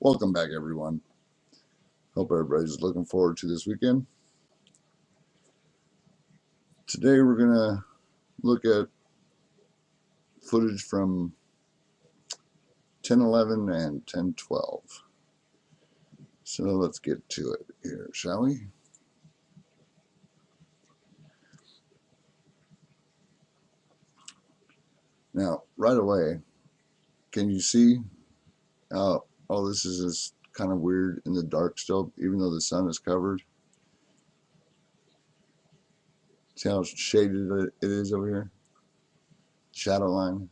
Welcome back, everyone. Hope everybody's looking forward to this weekend. Today we're going to look at footage from 10:11 and 10:12. So let's get to it here, shall we? Now, right away, can you see how all this is kind of weird in the dark still, even though the sun is covered? See how shaded it is over here? Shadow line.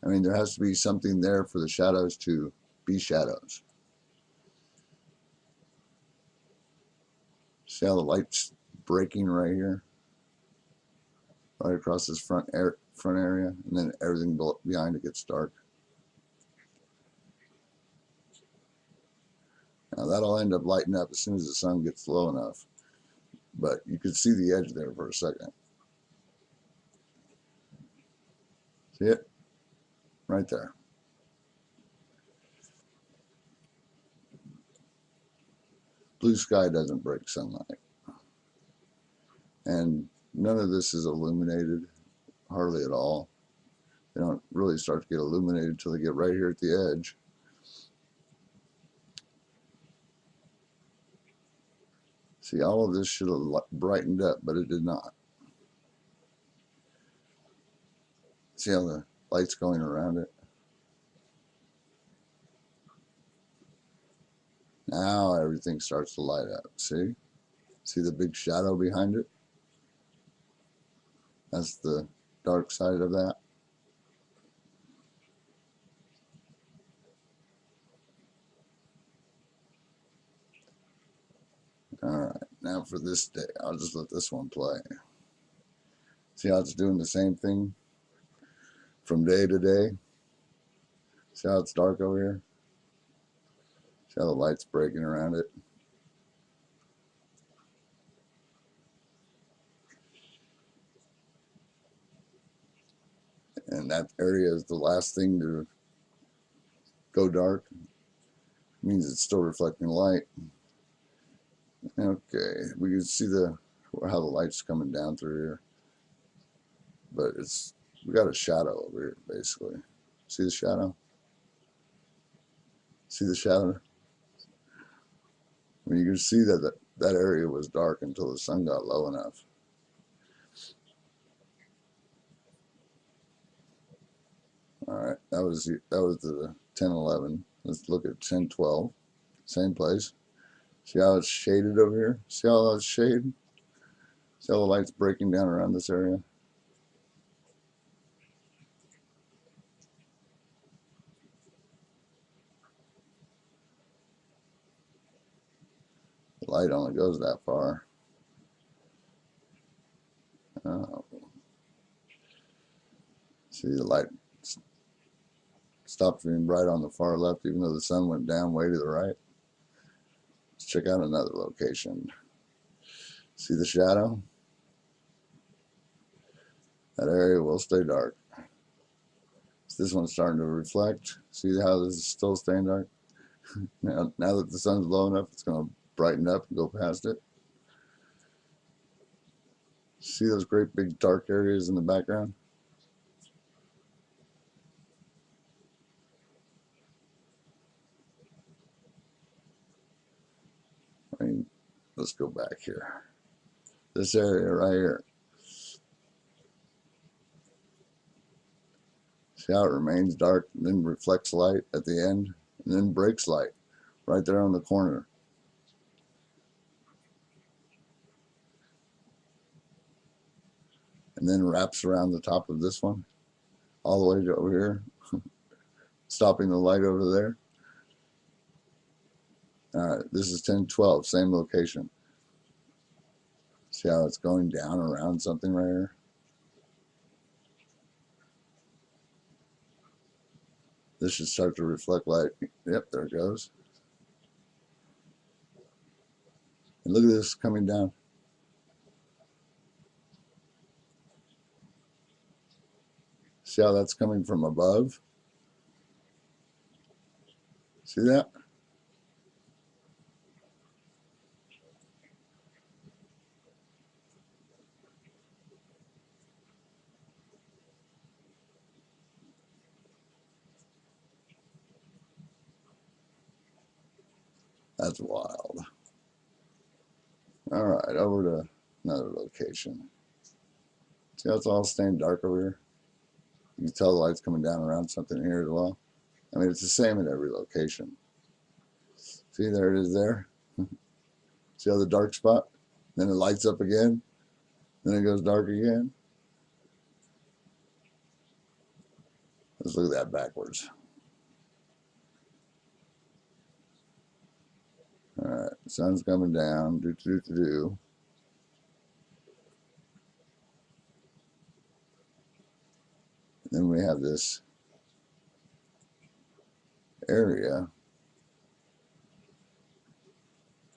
I mean, there has to be something there for the shadows to be shadows. See how the light's breaking right here? Right across this front area, and then everything behind it gets dark. Now that'll end up lighting up as soon as the sun gets low enough, but you could see the edge there for a second. See it? Right there. Blue sky doesn't break sunlight. And none of this is illuminated, hardly at all. They don't really start to get illuminated until they get right here at the edge. See, all of this should have brightened up, but it did not. See how the light's going around it? Now everything starts to light up. See? See the big shadow behind it? That's the dark side of that. All right, now for this day, I'll just let this one play. See how it's doing the same thing from day to day? See how it's dark over here? See how the light's breaking around it? And that area is the last thing to go dark. It means it's still reflecting light. Okay, we can see how the light's coming down through here. But we got a shadow over here, basically. See the shadow? See the shadow? I mean, you can see that area was dark until the sun got low enough. All right, that was the 10:11. Let's look at 10:12. Same place. See how it's shaded over here? See how it's shaded? See how the light's breaking down around this area? The light only goes that far. Oh. See, the light stopped being bright on the far left, even though the sun went down way to the right. Let's check out another location. See the shadow? That area will stay dark. So this one's starting to reflect. See how this is still staying dark? Now that the sun's low enough, it's going to brighten up and go past it. See those great big dark areas in the background? I mean, let's go back here. This area right here. See how it remains dark and then reflects light at the end and then breaks light right there on the corner. And then wraps around the top of this one all the way to over here, stopping the light over there. All right, this is 10:12, same location. See how it's going down around something right here? This should start to reflect light. Yep, there it goes. And look at this coming down. See how that's coming from above? See that? That's wild. All right, over to another location. See how it's all staying dark over here? You can tell the light's coming down around something here as well. I mean, it's the same at every location. See, there it is there. See how the dark spot? Then it lights up again. Then it goes dark again. Let's look at that backwards. All right, the sun's coming down. Do, do, do, do. Then we have this area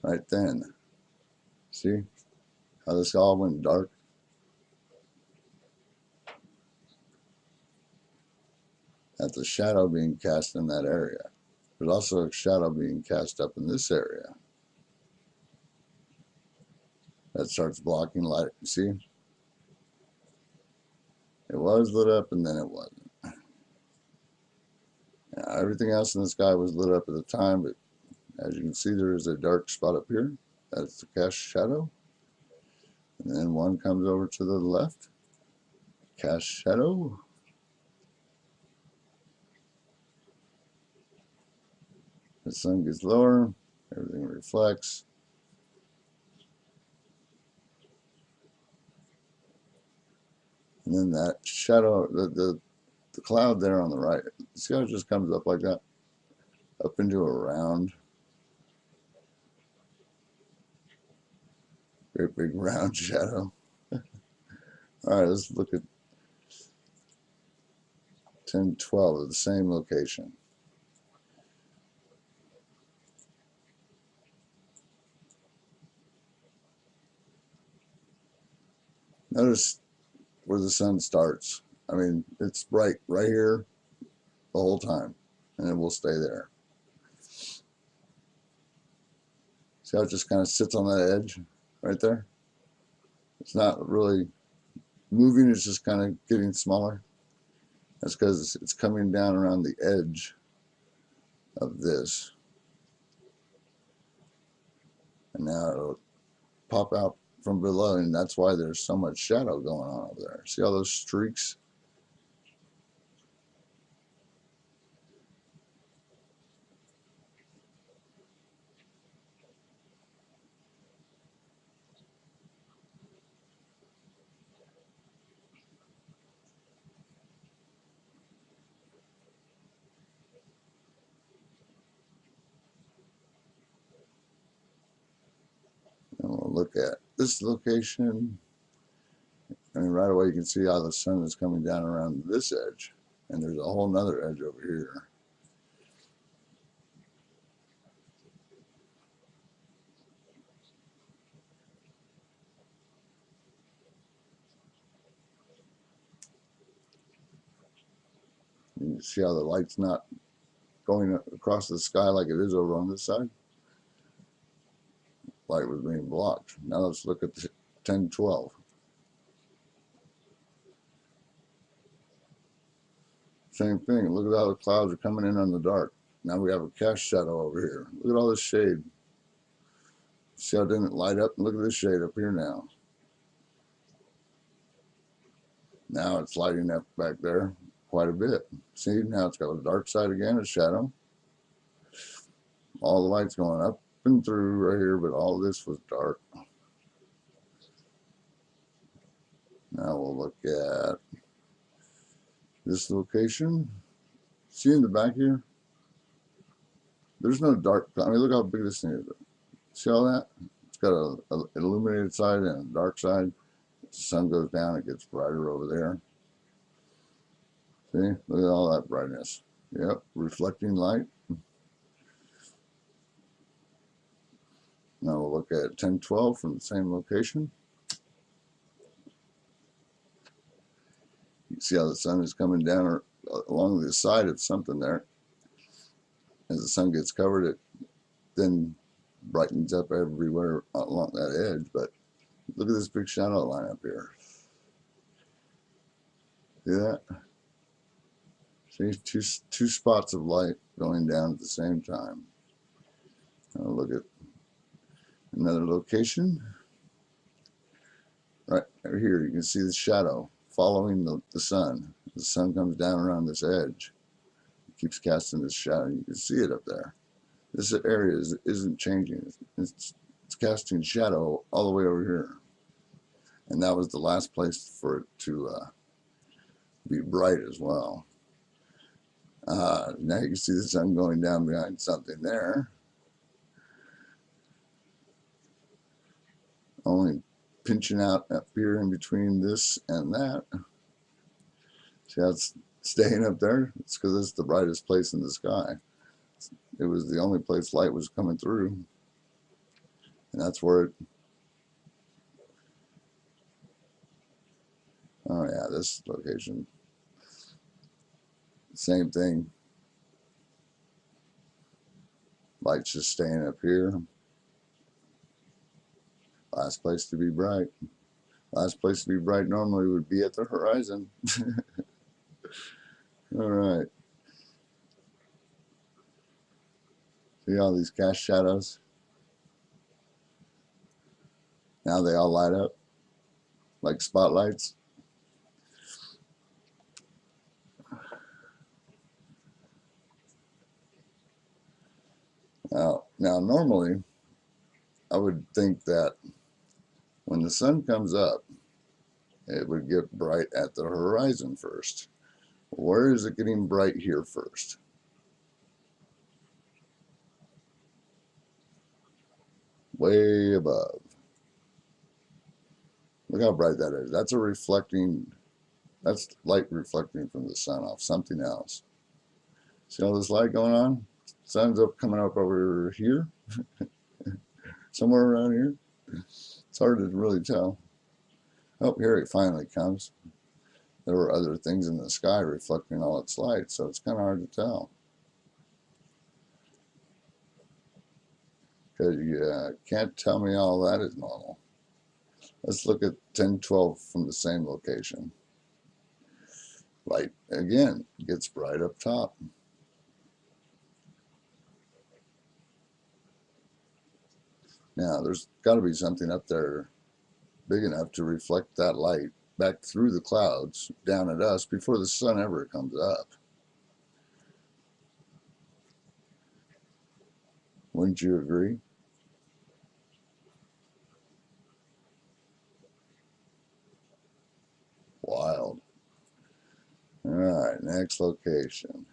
right then. See how this all went dark? That's a shadow being cast in that area. There's also a shadow being cast up in this area. That starts blocking light. See? It was lit up and then it wasn't. Now, everything else in the sky was lit up at the time, but as you can see, there is a dark spot up here. That's the cast shadow. And then one comes over to the left. Cast shadow. The sun gets lower. Everything reflects. And then that shadow, the cloud there on the right, see how it just comes up like that? Up into a round. Great big round shadow. All right, let's look at 1012 at the same location. Notice where the sun starts. I mean, it's bright right here the whole time, and it will stay there. See how it just kind of sits on that edge right there? It's not really moving, it's just kind of getting smaller. That's because it's coming down around the edge of this. And now it'll pop out from below, and that's why there's so much shadow going on over there. See all those streaks? And we'll look at this location. I mean, right away you can see how the sun is coming down around this edge. And there's a whole nother edge over here. You can see how the light's not going across the sky like it is over on this side. Light was being blocked. Now let's look at the 1012. Same thing. Look at how the clouds are coming in on the dark. Now we have a cast shadow over here. Look at all this shade. See how it didn't light up? Look at this shade up here now. Now it's lighting up back there quite a bit. See, now it's got a dark side again, a shadow. All the light's going up and through right here, but all this was dark. Now we'll look at this location. See in the back here? There's no dark. I mean, look how big this thing is. See all that? It's got an illuminated side and a dark side. As the sun goes down, it gets brighter over there. See? Look at all that brightness. Yep, reflecting light. Now we'll look at 1012 from the same location. You can see how the sun is coming down along the side of something there. As the sun gets covered, it then brightens up everywhere along that edge. But look at this big shadow line up here. See that? See, two spots of light going down at the same time. Now look at another location. Right over here, you can see the shadow following the sun. The sun comes down around this edge. It keeps casting this shadow. You can see it up there. This area isn't changing. It's casting shadow all the way over here. And that was the last place for it to be bright as well. Now you can see the sun going down behind something there. Only pinching out up here in between this and that. See how it's staying up there? It's because it's the brightest place in the sky. It was the only place light was coming through. And that's where it... Oh yeah, this location. Same thing. Light's just staying up here. Last place to be bright. Last place to be bright normally would be at the horizon. All right. See all these cast shadows? Now they all light up like spotlights. Now normally I would think that when the sun comes up, it would get bright at the horizon first. Where is it getting bright here first? Way above. Look how bright that is. That's that's light reflecting from the sun off something else. See all this light going on? Sun's coming up over here, somewhere around here. It's hard to really tell. Oh, here it finally comes. There were other things in the sky reflecting all its light, so it's kind of hard to tell. Because you can't tell me all that is normal. Let's look at 1012 from the same location. Light, again, gets bright up top. Now, there's got to be something up there big enough to reflect that light back through the clouds down at us before the sun ever comes up. Wouldn't you agree? Wild. All right, next location.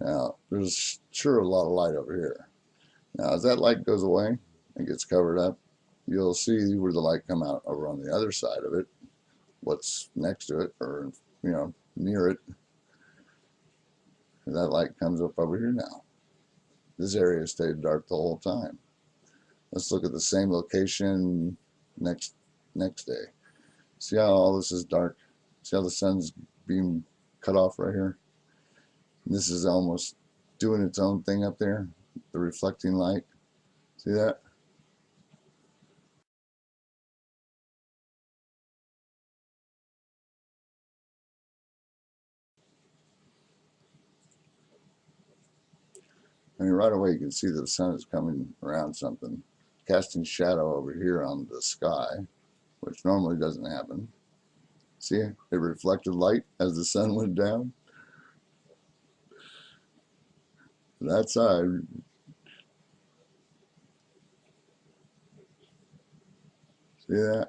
Now, there's sure a lot of light over here. Now, as that light goes away and gets covered up, you'll see where the light come out over on the other side of it, what's next to it, or, near it. And that light comes up over here now. This area stayed dark the whole time. Let's look at the same location next day. See how all this is dark? See how the sun's being cut off right here? And this is almost doing its own thing up there, the reflecting light. See that? I mean, right away you can see that the sun is coming around something, casting shadow over here on the sky, which normally doesn't happen. See, it reflected light as the sun went down. That side. See that?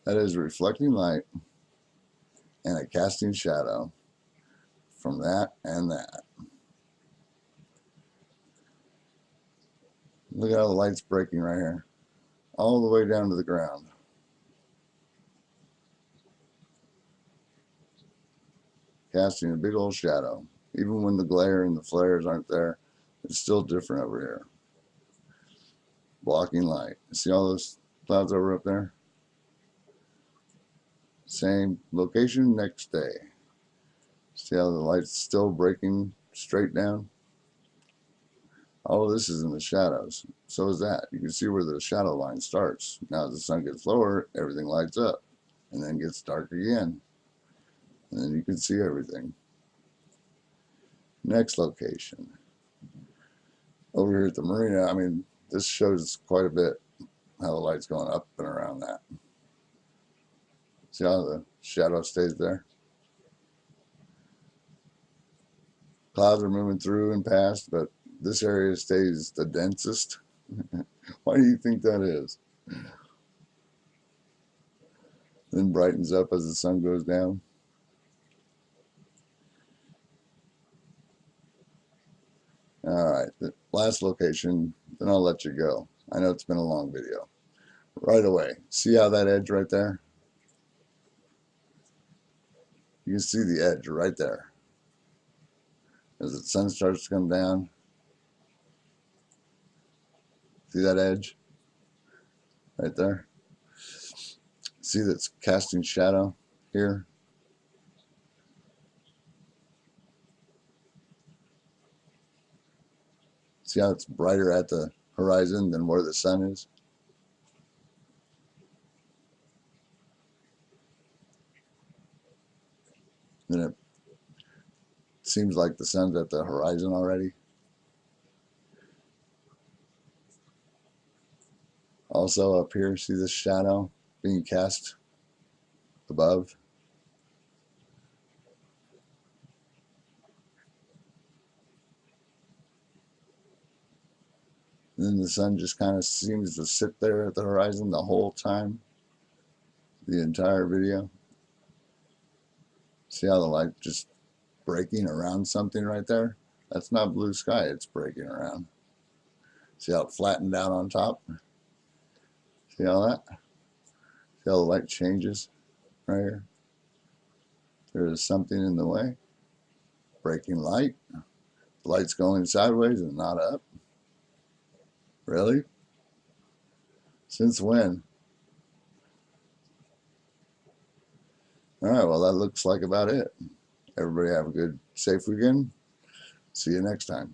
That is reflecting light and a casting shadow from that and that. Look at how the light's breaking right here, all the way down to the ground. Casting a big old shadow. Even when the glare and the flares aren't there, it's still different over here. Blocking light. See all those clouds over up there? Same location, next day. See how the light's still breaking straight down? All of this is in the shadows. So is that. You can see where the shadow line starts. Now as the sun gets lower, everything lights up and then gets dark again. And then you can see everything. Next location. Over here at the marina, I mean, this shows quite a bit how the light's going up and around that. See how the shadow stays there? Clouds are moving through and past, but this area stays the densest. Why do you think that is? Then brightens up as the sun goes down. All right, the last location, then I'll let you go. I know it's been a long video. Right away, see how that edge right there? You can see the edge right there. As the sun starts to come down, see that edge right there? See that's casting shadow here? See how it's brighter at the horizon than where the sun is? Then it seems like the sun's at the horizon already. Also up here, see this shadow being cast above? And then the sun just kind of seems to sit there at the horizon the whole time, the entire video. See how the light just breaking around something right there? That's not blue sky, it's breaking around. See how it flattened out on top? See how that? See how the light changes right here? There is something in the way. Breaking light. The light's going sideways and not up. Really? Since when? All right, well, that looks like about it. Everybody have a good, safe weekend. See you next time.